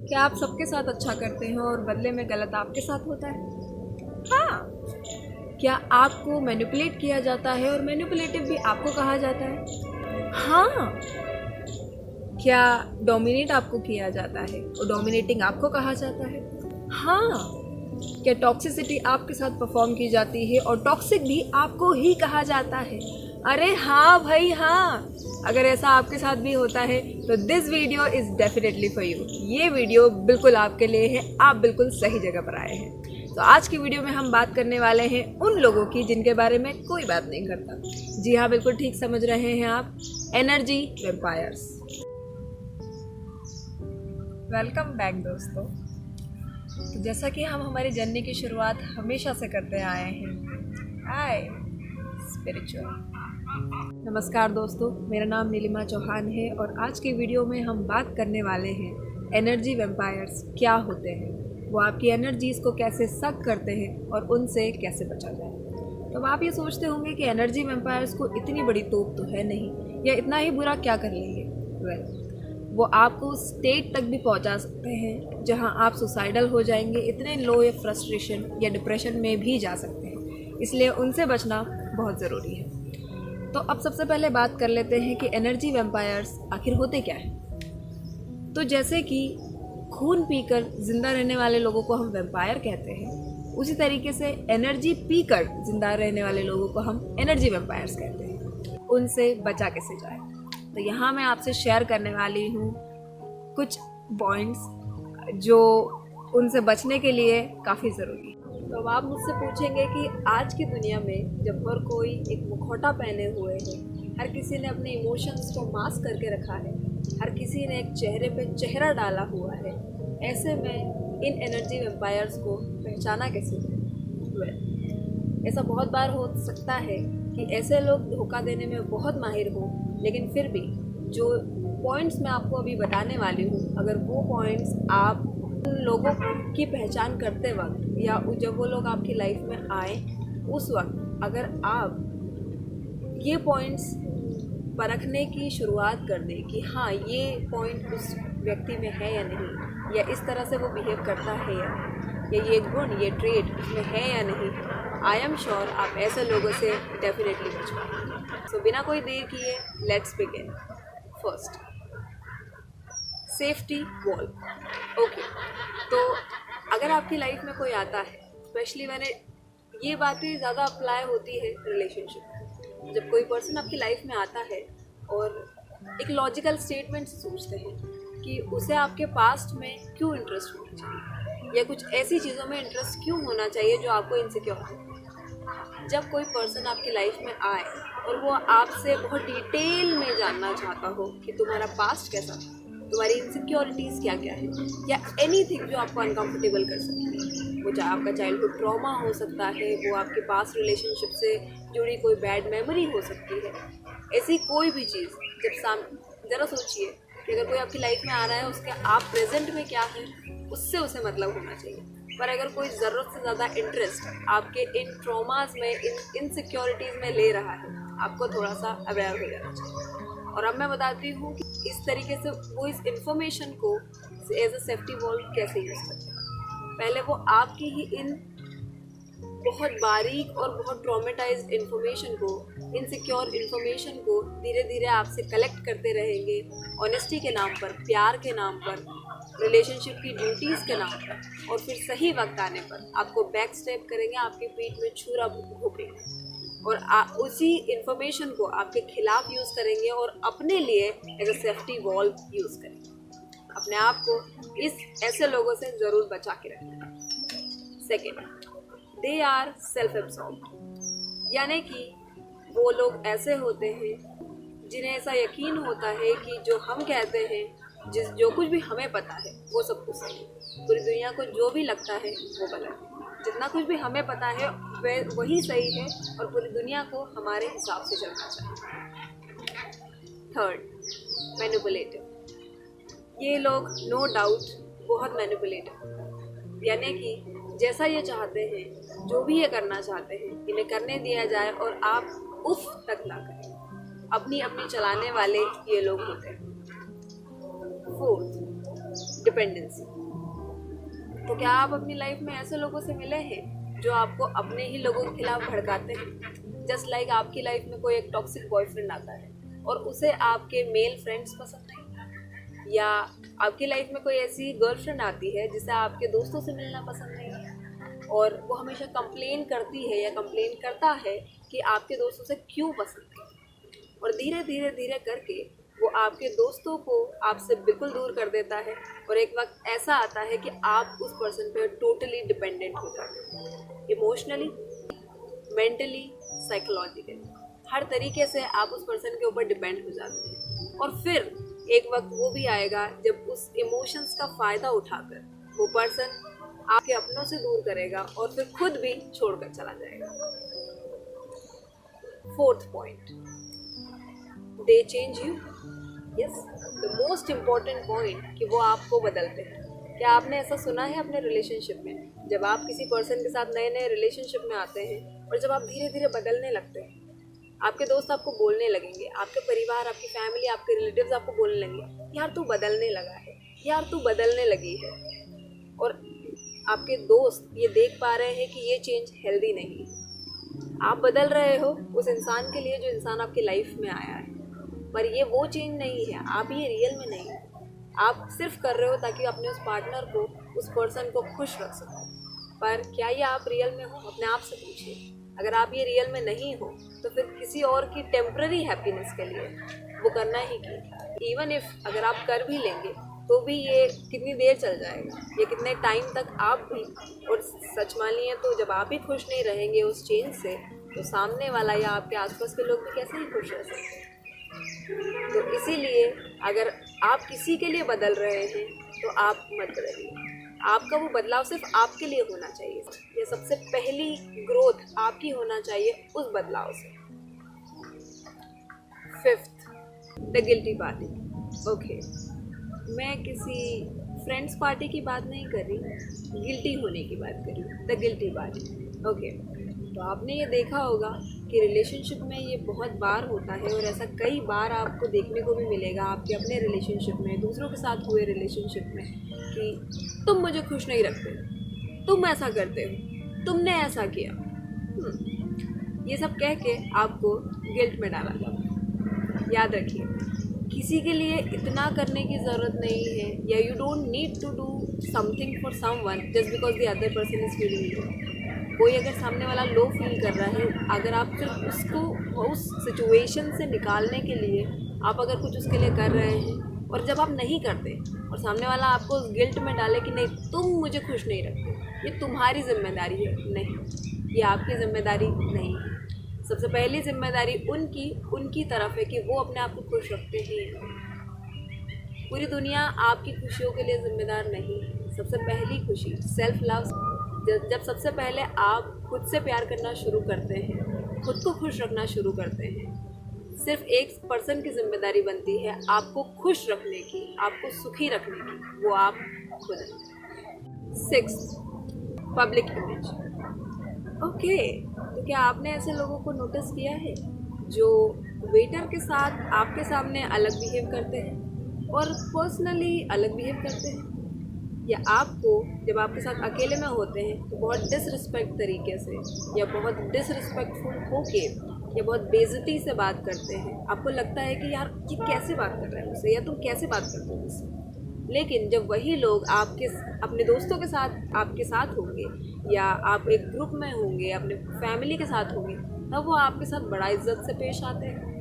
क्या आप सबके साथ अच्छा करते हैं और बदले में गलत आपके साथ होता है? हाँ। क्या आपको मैनिपुलेट किया जाता है और मैनिपुलेटिव भी आपको कहा जाता है? हाँ। क्या डोमिनेट आपको किया जाता है और डोमिनेटिंग आपको कहा जाता है? हाँ। क्या टॉक्सिसिटी आपके साथ परफॉर्म की जाती है और टॉक्सिक भी आपको ही कहा जाता है? अरे हाँ भाई हाँ। अगर ऐसा आपके साथ भी होता है तो this video is definitely for you. ये वीडियो बिल्कुल आपके लिए है, आप बिल्कुल सही जगह पर आए हैं। तो आज की वीडियो में हम बात करने वाले हैं उन लोगों की जिनके बारे में कोई बात नहीं करता। जी हाँ, बिल्कुल ठीक समझ रहे हैं आप, एनर्जी वेम्पायर्स। वेलकम बैक दोस्तों। तो जैसा कि हम हमारी जर्नी की शुरुआत हमेशा से करते आए हैं, हाय स्पिरिचुअल। नमस्कार दोस्तों, मेरा नाम नीलिमा चौहान है और आज की वीडियो में हम बात करने वाले हैं एनर्जी वेम्पायर्स क्या होते हैं, वो आपकी एनर्जीज़ को कैसे सक करते हैं और उनसे कैसे बचा जाए। तो अब आप ये सोचते होंगे कि एनर्जी वेम्पायर्स को इतनी बड़ी तोप तो है नहीं, या इतना ही बुरा क्या कर लेंगे। वो आपको उस स्टेट तक भी पहुंचा सकते हैं जहां आप सुसाइडल हो जाएंगे, इतने लो या फ्रस्ट्रेशन या डिप्रेशन में भी जा सकते हैं। इसलिए उनसे बचना बहुत ज़रूरी है। तो अब सबसे पहले बात कर लेते हैं कि एनर्जी वेम्पायर्स आखिर होते क्या हैं। तो जैसे कि खून पीकर जिंदा रहने वाले लोगों को हम वेम्पायर कहते हैं, उसी तरीके से एनर्जी पीकर जिंदा रहने वाले लोगों को हम एनर्जी वेम्पायर्स कहते हैं। उनसे बचा कैसे जाए, तो यहाँ मैं आपसे शेयर करने वाली हूँ कुछ पॉइंट्स जो उनसे बचने के लिए काफ़ी ज़रूरी है। तो अब आप मुझसे पूछेंगे कि आज की दुनिया में जब हर कोई एक मुखौटा पहने हुए है, हर किसी ने अपने इमोशंस को मास्क करके रखा है, हर किसी ने एक चेहरे पे चेहरा डाला हुआ है, ऐसे में इन एनर्जी वेम्पायर्स को पहचाना कैसे जाए। ऐसा बहुत बार हो सकता है कि ऐसे लोग धोखा देने में बहुत माहिर हो, लेकिन फिर भी जो पॉइंट्स मैं आपको अभी बताने वाली हूँ, अगर वो पॉइंट्स आप उन लोगों की पहचान करते वक्त या जब वो लोग आपकी लाइफ में आए उस वक्त अगर आप ये पॉइंट्स परखने की शुरुआत कर दें कि हाँ ये पॉइंट उस व्यक्ति में है या नहीं, या इस तरह से वो बिहेव करता है या नहीं, या ये गुण ये ट्रेड उसमें है या नहीं, आई एम श्योर आप ऐसे लोगों से डेफिनेटली बच पाएंगे। सो बिना कोई देर किए let's begin. First, safety wall. Okay, तो अगर आपकी लाइफ में कोई आता है, स्पेशली मैंने ये बातें ज़्यादा अप्लाई होती है रिलेशनशिप। जब कोई पर्सन आपकी लाइफ में आता है और एक लॉजिकल स्टेटमेंट से सोचते हैं कि उसे आपके पास्ट में क्यों इंटरेस्ट होना चाहिए, या कुछ ऐसी चीज़ों में इंटरेस्ट क्यों होना चाहिए जो आपको इनसिक्योर हो। जब कोई पर्सन आपकी लाइफ में आए और वो आपसे बहुत डिटेल में जानना चाहता हो कि तुम्हारा पास्ट कैसा था, तुम्हारी इनसिक्योरिटीज़ क्या क्या है, या एनीथिंग जो आपको अनकंफर्टेबल कर सकती है, वो चाहे आपका चाइल्डहुड ट्रॉमा हो सकता है, वो आपके पास्ट रिलेशनशिप से जुड़ी कोई बैड मेमोरी हो सकती है, ऐसी कोई भी चीज़ जब ज़रा सोचिए कि अगर कोई आपकी लाइफ में आ रहा है, उसके आप प्रेजेंट में क्या है उससे उसे मतलब होना चाहिए। पर अगर कोई ज़रूरत से ज़्यादा इंटरेस्ट आपके इन ट्रॉमास में, इन इनसिक्योरिटीज़ में ले रहा है, आपको थोड़ा सा अवेयर हो जाना चाहिए। और अब मैं बताती हूँ कि इस तरीके से वो इस इंफॉर्मेशन को एज अ सेफ्टी वॉल कैसे यूज़ करते हैं। पहले वो आपकी ही इन बहुत बारीक और बहुत ट्रॉमेटाइज्ड इन्फॉर्मेशन को, इनसिक्योर इन्फॉर्मेशन को धीरे धीरे आपसे कलेक्ट करते रहेंगे, ऑनेस्टी के नाम पर, प्यार के नाम पर, रिलेशनशिप की ड्यूटीज़ के नाम पर, और फिर सही वक्त आने पर आपको बैक स्टेप करेंगे, आपकी पीठ में छुरा घोंपेंगे और उसी इन्फॉर्मेशन को आपके खिलाफ यूज़ करेंगे और अपने लिए as a safety wall use करेंगे। अपने आप को इस ऐसे लोगों से ज़रूर बचा के रखें। Second, they are self absorbed, यानी कि वो लोग ऐसे होते हैं जिन्हें ऐसा यकीन होता है कि जो हम कहते हैं, जो कुछ भी हमें पता है वो सब कुछ सही है, पूरी दुनिया को जो भी लगता है वो गलत है। जितना कुछ भी हमें पता है वही सही है और पूरी दुनिया को हमारे हिसाब से चलना चाहिए। Third, manipulative. ये लोग नो डाउट बहुत मैनिपुलेटिव, यानी कि जैसा ये चाहते हैं, जो भी ये करना चाहते हैं, इन्हें करने दिया जाए और आप उफ तक ना करें। अपनी अपनी चलाने वाले ये लोग होते हैं। Fourth, dependency. तो क्या आप अपनी लाइफ में ऐसे लोगों से मिले हैं जो आपको अपने ही लोगों के खिलाफ भड़काते हैं? जस्ट लाइक आपकी लाइफ में कोई एक टॉक्सिक बॉयफ्रेंड आता है और उसे आपके मेल फ्रेंड्स पसंद नहीं, या आपकी लाइफ में कोई ऐसी गर्लफ्रेंड आती है जिसे आपके दोस्तों से मिलना पसंद नहीं है और वो हमेशा कंप्लेन करती है या कंप्लेन करता है कि आपके दोस्तों से क्यों पसंद है, और धीरे धीरे धीरे करके वो आपके दोस्तों को आपसे बिल्कुल दूर कर देता है और एक वक्त ऐसा आता है कि आप उस पर्सन पे टोटली डिपेंडेंट हो जाते हैं, इमोशनली, मेंटली, साइकोलॉजिकली, हर तरीके से आप उस पर्सन के ऊपर डिपेंड हो जाते हैं। और फिर एक वक्त वो भी आएगा जब उस इमोशंस का फ़ायदा उठाकर वो पर्सन आपके अपनों से दूर करेगा और फिर खुद भी छोड़कर चला जाएगा। Fourth point, they change you. Yes, the most important point कि वो आपको बदलते हैं। क्या आपने ऐसा सुना है अपने रिलेशनशिप में, जब आप किसी पर्सन के साथ नए नए रिलेशनशिप में आते हैं और जब आप धीरे धीरे बदलने लगते हैं, आपके दोस्त आपको बोलने लगेंगे, आपके परिवार, आपकी फैमिली, आपके रिलेटिव्स आपको बोलने लगेंगे, यार तू बदलने लगा है, यार तू बदलने लगी है। और आपके दोस्त ये देख पा रहे हैं कि ये चेंज हेल्दी नहीं है। आप बदल रहे हो उस इंसान के लिए जो इंसान आपकी लाइफ में आया है, पर ये वो चेंज नहीं है, आप ये रियल में नहीं है। आप सिर्फ कर रहे हो ताकि अपने उस पार्टनर को, उस पर्सन को खुश रख सको। पर क्या ये आप रियल में हो? अपने आप से पूछिए। अगर आप ये रियल में नहीं हो तो फिर किसी और की टेम्पररी हैप्पीनेस के लिए वो करना ही क्यों? इवन इफ अगर आप कर भी लेंगे तो भी ये कितनी देर चल जाएगा, ये कितने टाइम तक आप भी, और सच मानिए तो जब आप ही खुश नहीं रहेंगे उस चेंज से, तो सामने वाला या आपके आसपास के लोग भी कैसे ही खुश रह सकते हैं। तो इसीलिए अगर आप किसी के लिए बदल रहे हैं तो आप मत बदलिए। आपका वो बदलाव सिर्फ आपके लिए होना चाहिए। ये सबसे पहली ग्रोथ आपकी होना चाहिए उस बदलाव से। Fifth, the guilty party. Okay, मैं किसी फ्रेंड्स पार्टी की बात नहीं कर रही, गिल्टी होने की बात कर रही हूँ, द गिल्टी पार्टी। ओके, तो आपने ये देखा होगा कि रिलेशनशिप में ये बहुत बार होता है और ऐसा कई बार आपको देखने को भी मिलेगा आपके अपने रिलेशनशिप में, दूसरों के साथ हुए रिलेशनशिप में, कि तुम मुझे खुश नहीं रखते, तुम ऐसा करते हो, तुमने ऐसा किया, ये सब कह के आपको गिल्ट में डाला जाता। याद रखिए, किसी के लिए इतना करने की ज़रूरत नहीं है, या you don't need to do something for someone just because the other person is feeling you. कोई अगर सामने वाला लो फील कर रहा है, अगर आप सिर्फ उसको उस सिचुएशन से निकालने के लिए आप अगर कुछ उसके लिए कर रहे हैं, और जब आप नहीं करते और सामने वाला आपको उस गिल्ट में डाले कि नहीं तुम मुझे खुश नहीं रखते, ये तुम्हारी जिम्मेदारी है, नहीं, ये आपकी जिम्मेदारी नहीं है। सबसे पहली जिम्मेदारी उनकी तरफ है कि वो अपने आप को खुश रखते हैं। पूरी दुनिया आपकी खुशियों के लिए जिम्मेदार नहीं है। सबसे पहली खुशी सेल्फ लव। जब सबसे पहले आप खुद से प्यार करना शुरू करते हैं, खुद को खुश रखना शुरू करते हैं, सिर्फ एक पर्सन की जिम्मेदारी बनती है आपको खुश रखने की, आपको सुखी रखने की, वो आप खुद हैं। Sixth, public image. ओके, तो क्या आपने ऐसे लोगों को नोटिस किया है जो वेटर के साथ आपके सामने अलग बिहेव करते हैं और पर्सनली अलग बिहेव करते हैं, या आपको जब आपके साथ अकेले में होते हैं तो बहुत डिसरिस्पेक्ट तरीके से या बहुत डिसरिस्पेक्टफुल होके या बहुत बेइज्जती से बात करते हैं। आपको लगता है कि यार ये कैसे बात कर रहा है मुझसे, या तुम कैसे बात करते हो मुझसे। लेकिन जब वही लोग आपके अपने दोस्तों के साथ आपके साथ होंगे, या आप एक ग्रुप में होंगे, अपने फैमिली के साथ होंगे, तब वो आपके साथ बड़ा इज्जत से पेश आते हैं।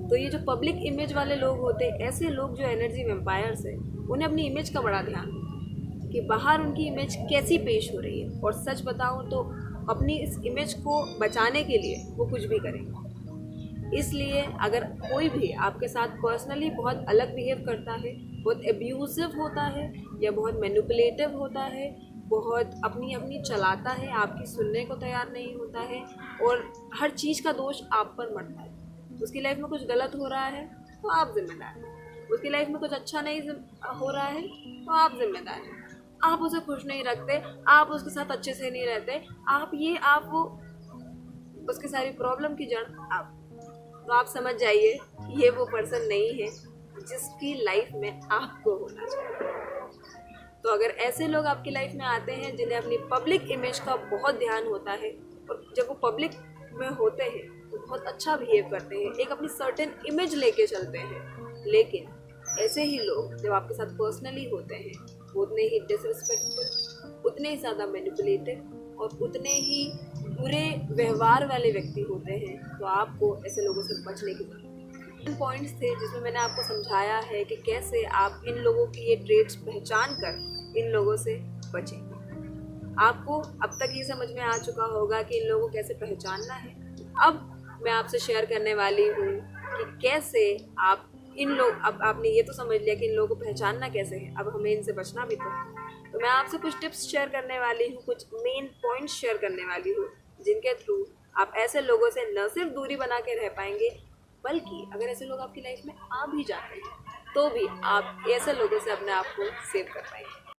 तो ये जो पब्लिक इमेज वाले लोग होते हैं, ऐसे लोग जो एनर्जी वेम्पायर्स हैं, उन्हें अपनी इमेज का बड़ा ध्यान है कि बाहर उनकी इमेज कैसी पेश हो रही है। और सच बताऊं तो अपनी इस इमेज को बचाने के लिए वो कुछ भी करेंगे। इसलिए अगर कोई भी आपके साथ पर्सनली बहुत अलग बिहेव करता है, बहुत एब्यूजिव होता है या बहुत मैनिपुलेटिव होता है, बहुत अपनी चलाता है, आपकी सुनने को तैयार नहीं होता है और हर चीज़ का दोष आप पर मरता है, उसकी लाइफ में कुछ गलत हो रहा है तो आप जिम्मेदार हैं, उसकी लाइफ में कुछ अच्छा नहीं हो रहा है तो आप जिम्मेदार हैं। आप उसे खुश नहीं रखते, आप उसके साथ अच्छे से नहीं रहते, आप वो उसकी सारी प्रॉब्लम की जड़ आप, तो आप समझ जाइए ये वो पर्सन नहीं है जिसकी लाइफ में आपको होना चाहिए। तो अगर ऐसे लोग आपकी लाइफ में आते हैं जिन्हें अपनी पब्लिक इमेज का बहुत ध्यान होता है, और जब वो पब्लिक में होते हैं तो बहुत अच्छा बिहेव करते हैं, एक अपनी सर्टेन इमेज लेके चलते हैं, लेकिन ऐसे ही लोग जब आपके साथ पर्सनली होते हैं वो उतने ही डिसरिस्पेक्टफुल, उतने ही ज़्यादा मैनिपुलेटिव और उतने ही बुरे व्यवहार वाले व्यक्ति होते हैं। तो आपको ऐसे लोगों से बचने की जरूरत है। पॉइंट्स थे जिसमें मैंने आपको समझाया है कि कैसे आप इन लोगों की ये ट्रेड्स पहचान कर इन लोगों से बचें। आपको अब तक ये समझ में आ चुका होगा कि इन लोगों को कैसे पहचानना है। अब मैं आपसे शेयर करने वाली हूँ कि कैसे आप इन लोग, अब आपने ये तो समझ लिया कि इन लोगों को पहचानना कैसे है, अब हमें इनसे बचना भी तो मैं आपसे कुछ टिप्स शेयर करने वाली हूँ, कुछ मेन पॉइंट्स शेयर करने वाली हूँ जिनके थ्रू आप ऐसे लोगों से न सिर्फ दूरी बना के रह पाएंगे, बल्कि अगर ऐसे लोग आपकी लाइफ में आ भी जाते हैं तो भी आप ऐसे लोगों से अपने आप को सेव कर पाएंगे।